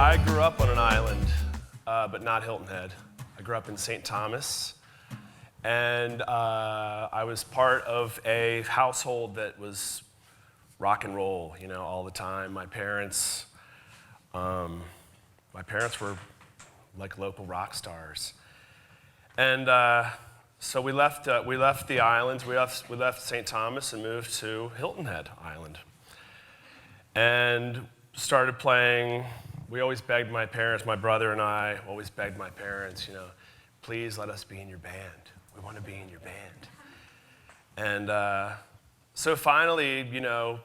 I grew up on an island, but not Hilton Head. I grew up in St. Thomas, and I was part of a household that was rock and roll, you know, all the time. My parents were like local rock stars, and so we left the islands. We left St. Thomas and moved to Hilton Head Island, and started playing. We always begged my parents, my brother and I always begged my parents, you know, please let us be in your band. We want to be in your band. And so finally, you know,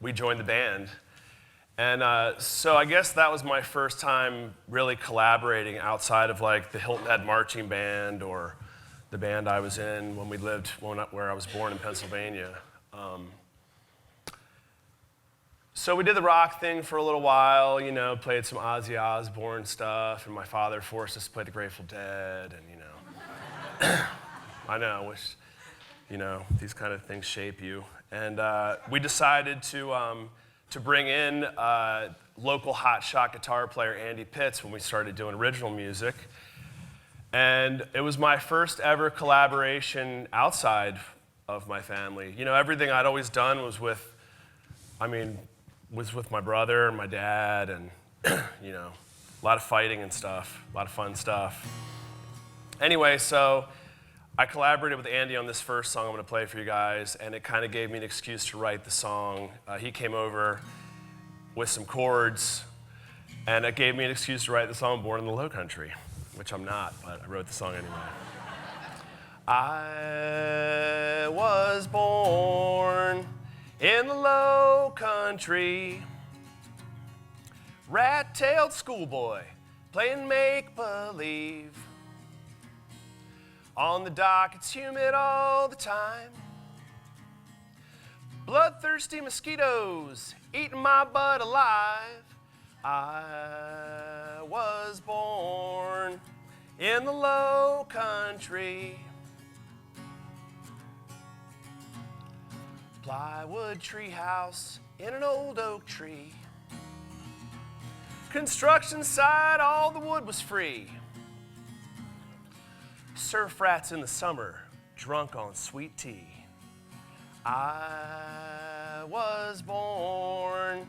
we joined the band. And so I guess that was my first time really collaborating outside of like the Hilton Head marching band or the band I was in when we lived, where I was born in Pennsylvania. So we did the rock thing for a little while, you know, played some Ozzy Osbourne stuff, and my father forced us to play the Grateful Dead, and you know, I know, I wish, you know, these kind of things shape you. And we decided to bring in local hotshot guitar player Andy Pitts when we started doing original music. And it was my first ever collaboration outside of my family. You know, everything I'd always done was with my brother and my dad, and you know, a lot of fighting and stuff, a lot of fun stuff. Anyway, so I collaborated with Andy on this first song I'm going to play for you guys, and it kind of gave me an excuse to write the song. He came over with some chords, and it gave me an excuse to write the song Born in the Lowcountry, which I'm not, but I wrote the song anyway. I was born in the low country, rat-tailed schoolboy, playing make-believe. On the dock, it's humid all the time. Bloodthirsty mosquitoes eating my butt alive. I was born in the low country. Plywood treehouse in an old oak tree. Construction site, all the wood was free. Surf rats in the summer, drunk on sweet tea. I was born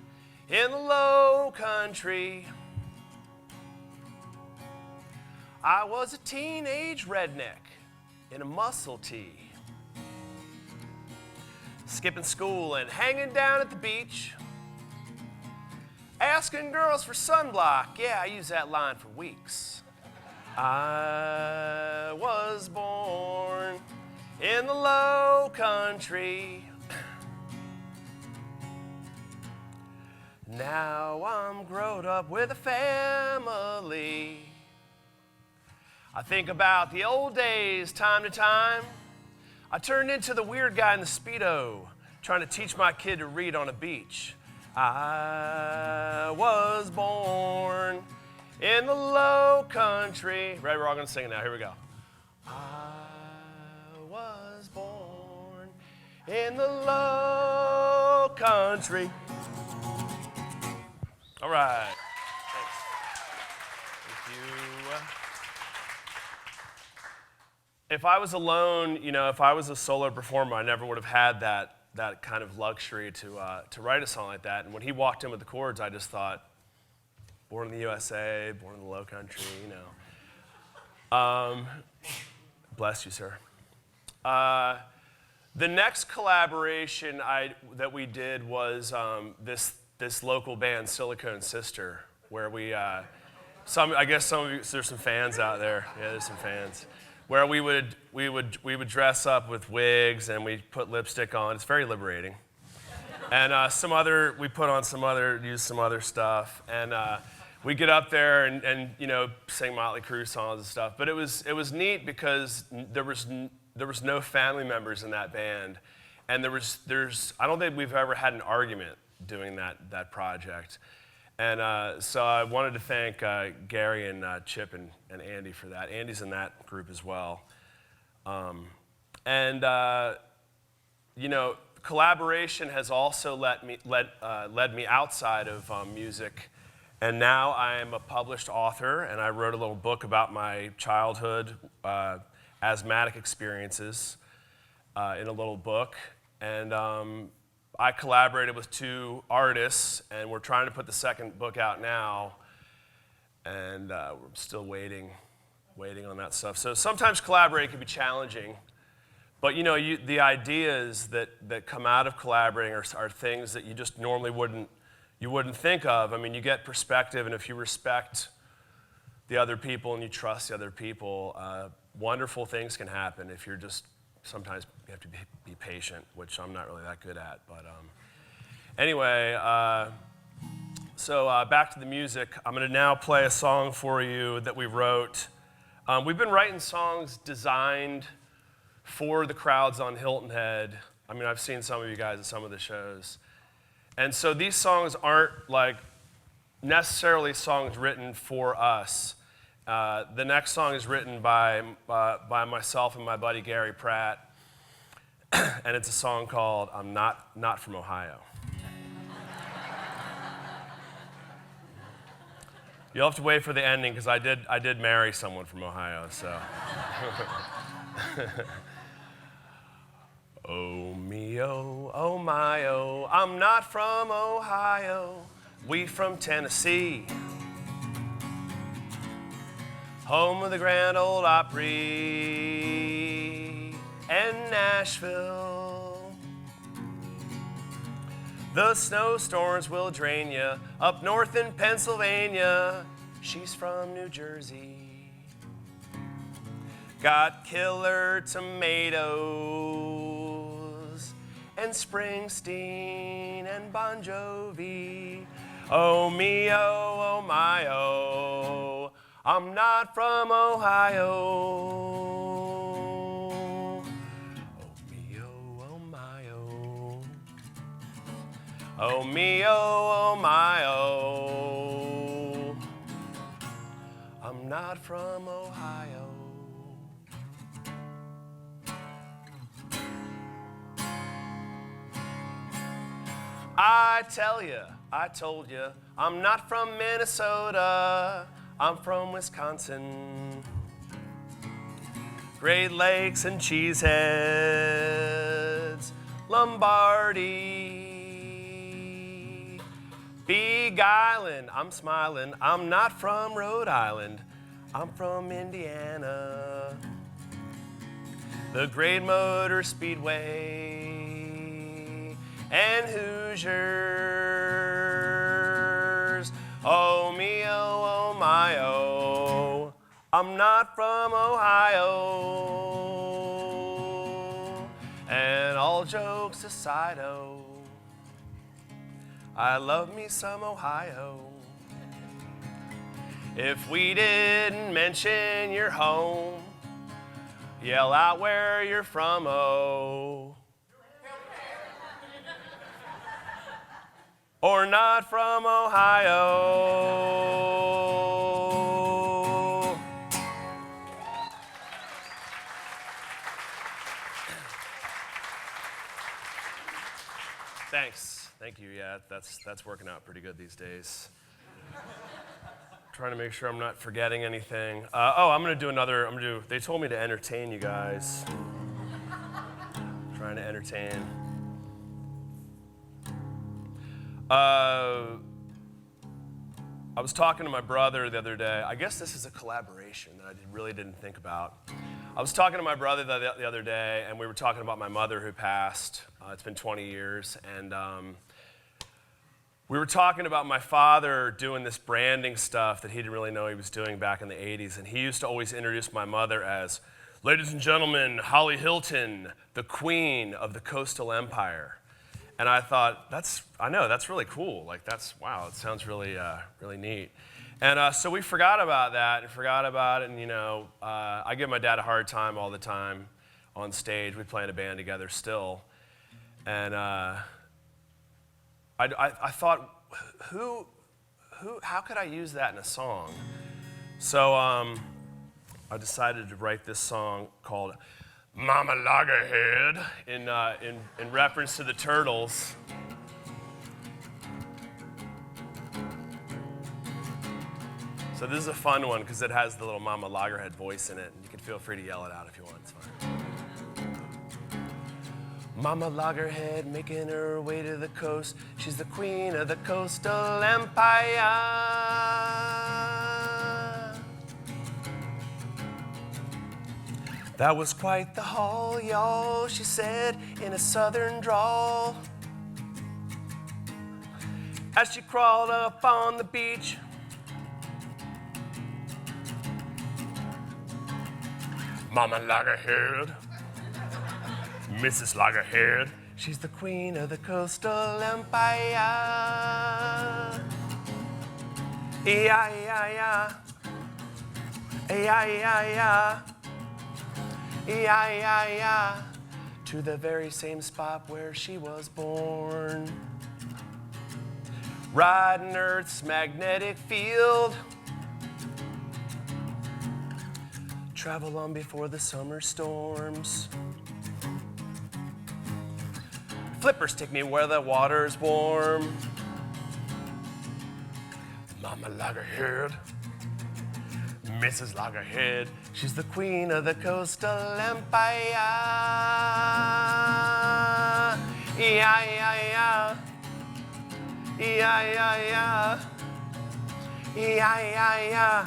in the low country. I was a teenage redneck in a muscle tee. Skipping school and hanging down at the beach. Asking girls for sunblock, yeah, I used that line for weeks. I was born in the low country. Now I'm grown up with a family. I think about the old days time to time. I turned into the weird guy in the Speedo, trying to teach my kid to read on a beach. I was born in the low country. Right, we're all gonna sing it now, here we go. I was born in the low country. All right, thanks. Thank you. If I was alone, you know, if I was a solo performer, I never would have had that kind of luxury to write a song like that. And when he walked in with the chords, I just thought, born in the USA, born in the low country, you know. Bless you, sir. The next collaboration that we did was this local band, Silicone Sister, where we, I guess some of you, there's some fans out there. Yeah, there's some fans. Where we would dress up with wigs and we put lipstick on. It's very liberating. And we used some other stuff. And we get up there and you know, sing Motley Crue songs and stuff. But it was neat because there was no family members in that band. And I don't think we've ever had an argument doing that project. And so I wanted to thank Gary and Chip and Andy for that. Andy's in that group as well. You know, collaboration has also led me outside of music And now I'm a published author, and I wrote a little book about my childhood asthmatic experiences in a little book. And I collaborated with 2 artists, and we're trying to put the second book out now. And we're still waiting on that stuff. So sometimes collaborating can be challenging. But the ideas that come out of collaborating are things that you just normally wouldn't think of. I mean, you get perspective, and if you respect the other people and you trust the other people, wonderful things can happen. If you're just, sometimes you have to be patient, which I'm not really that good at. But anyway, so back to the music. I'm going to now play a song for you that we wrote. We've been writing songs designed for the crowds on Hilton Head. I mean, I've seen some of you guys at some of the shows. And so these songs aren't like necessarily songs written for us. The next song is written by myself and my buddy Gary Pratt, and it's a song called "I'm Not From Ohio." You'll have to wait for the ending because I did marry someone from Ohio, so. Oh me, oh my, oh, I'm not from Ohio, we from Tennessee. Home of the Grand Ole Opry and Nashville. The snowstorms will drain ya up north in Pennsylvania. She's from New Jersey. Got killer tomatoes and Springsteen and Bon Jovi. Oh me, oh my, oh, I'm not from Ohio. Oh me, oh my, oh. Oh me, oh my, oh, I'm not from Ohio. I tell you, I told you, I'm not from Minnesota, I'm from Wisconsin. Great Lakes and Cheeseheads, Lombardy. Big Island, I'm smiling, I'm not from Rhode Island, I'm from Indiana. The Great Motor Speedway and Hoosiers. Oh me, oh my, oh, I'm not from Ohio. And all jokes aside, oh, I love me some Ohio. If we didn't mention your home, yell out where you're from, oh. Or not from Ohio. Thanks. Thank you. Yeah, that's working out pretty good these days. Trying to make sure I'm not forgetting anything. I'm gonna do another. They told me to entertain you guys. Trying to entertain. I was talking to my brother the other day. I guess this is a collaboration that I really didn't think about. I was talking to my brother the other day, and we were talking about my mother who passed. It's been 20 years, and we were talking about my father doing this branding stuff that he didn't really know he was doing back in the 80s, and he used to always introduce my mother as, "Ladies and gentlemen, Holly Hilton, the queen of the coastal empire." And I thought, that's really cool. Like, wow, it sounds really, really neat. And so we forgot about that and I give my dad a hard time all the time on stage. We play in a band together still. And I thought, how could I use that in a song? So I decided to write this song called MamaLoggerhead in reference to the Turtles. So this is a fun one because it has the little MamaLoggerhead voice in it. And you can feel free to yell it out if you want. It's fine. MamaLoggerhead making her way to the coast. She's the queen of the coastal empire. That was quite the haul, y'all, she said in a southern drawl. As she crawled up on the beach, MamaLoggerhead, Mrs. Loggerhead, she's the queen of the coastal empire. E-I-E-I-I, E-I-E-I-I, E-I-E-I-I, to the very same spot where she was born. Riding Earth's magnetic field, travel on before the summer storms. Flippers take me where the water's warm. MamaLoggerhead, Mrs. Loggerhead, she's the queen of the coastal empire. E-I-E-I-I, E-I-E-I-I, E-I-E-I-I.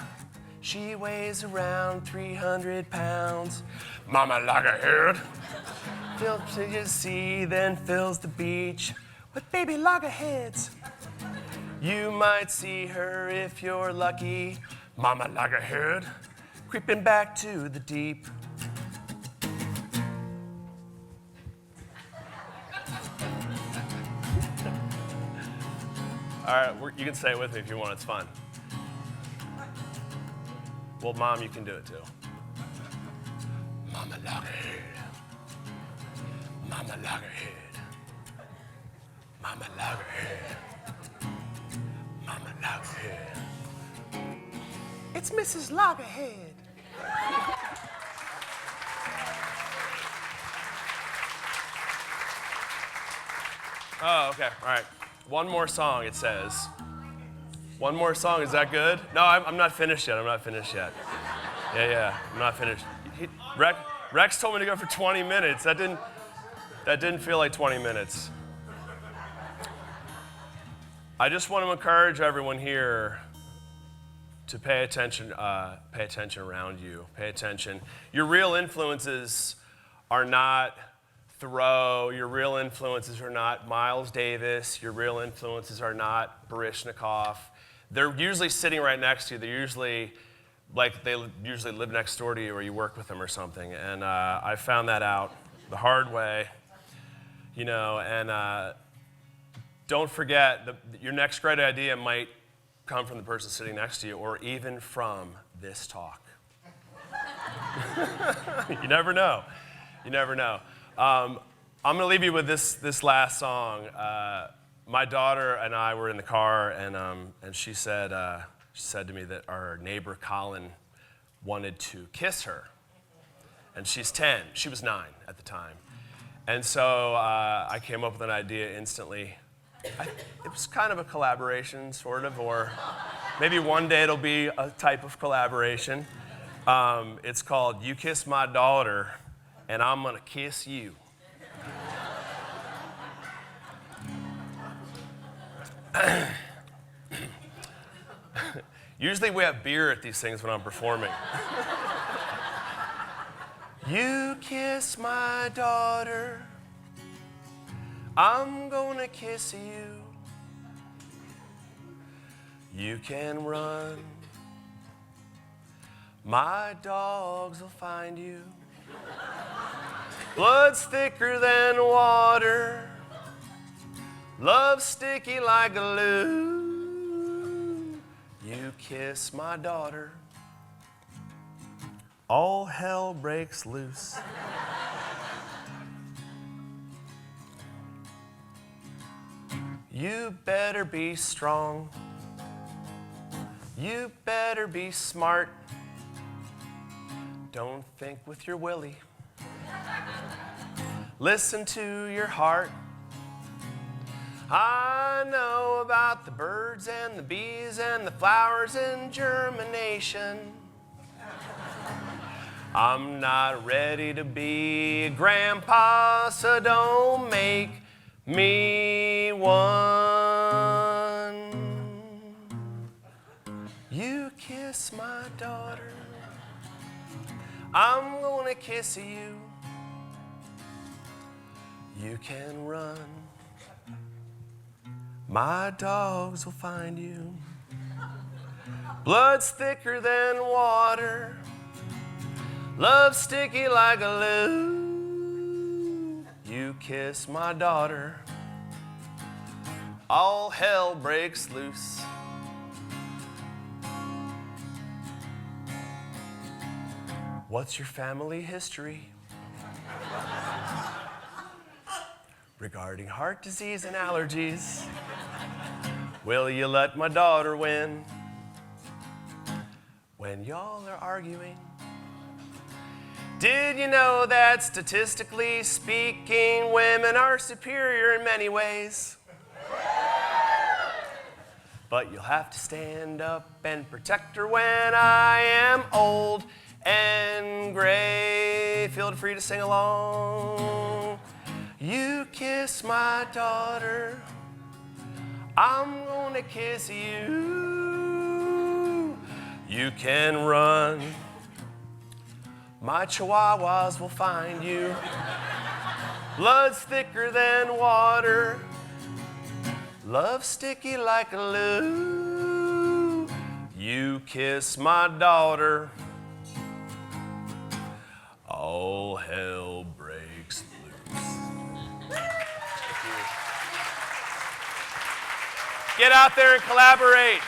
She weighs around 300 pounds. MamaLoggerhead fills the sea, then fills the beach with baby loggerheads. You might see her if you're lucky. MamaLoggerhead creeping back to the deep. All right, you can say it with me if you want. It's fun. Well, Mom, you can do it too. MamaLoggerhead, MamaLoggerhead, MamaLoggerhead, MamaLoggerhead. It's Mrs. Loggerhead. Oh, okay, all right. One more song, it says. One more song, is that good? No, I'm not finished yet, Yeah, I'm not finished. Rex told me to go for 20 minutes. That didn't feel like 20 minutes. I just want to encourage everyone here to pay attention around you. Pay attention. Your real influences are not Thoreau. Your real influences are not Miles Davis. Your real influences are not Baryshnikov. They're usually sitting right next to you. They're usually they usually live next door to you or you work with them or something. And I found that out the hard way, and don't forget your next great idea might come from the person sitting next to you or even from this talk. You never know. I'm going to leave you with this last song. My daughter and I were in the car, and she said to me that our neighbor Colin wanted to kiss her, and she's 10. She was 9 at the time, and so I came up with an idea instantly. It was kind of a collaboration, sort of, or maybe one day it'll be a type of collaboration. It's called "You Kiss My Daughter, and I'm Gonna Kiss You." Usually we have beer at these things when I'm performing. You kiss my daughter, I'm gonna kiss you. You can run, my dogs will find you. Blood's thicker than water, love's sticky like glue. You kiss my daughter, all hell breaks loose. You better be strong, you better be smart. Don't think with your willy, listen to your heart. I know about the birds and the bees and the flowers in germination. I'm not ready to be a grandpa, so don't make me one. You kiss my daughter, I'm gonna kiss you. You can run, my dogs will find you. Blood's thicker than water, love's sticky like glue. You kiss my daughter, all hell breaks loose. What's your family history regarding heart disease and allergies? Will you let my daughter win when y'all are arguing? Did you know that statistically speaking, women are superior in many ways? But you'll have to stand up and protect her when I am old and gray. Feel free to sing along. You kiss my daughter, I'm gonna kiss you. You can run, my chihuahuas will find you. Blood's thicker than water, love's sticky like glue. You kiss my daughter, all hell breaks loose. Get out there and collaborate.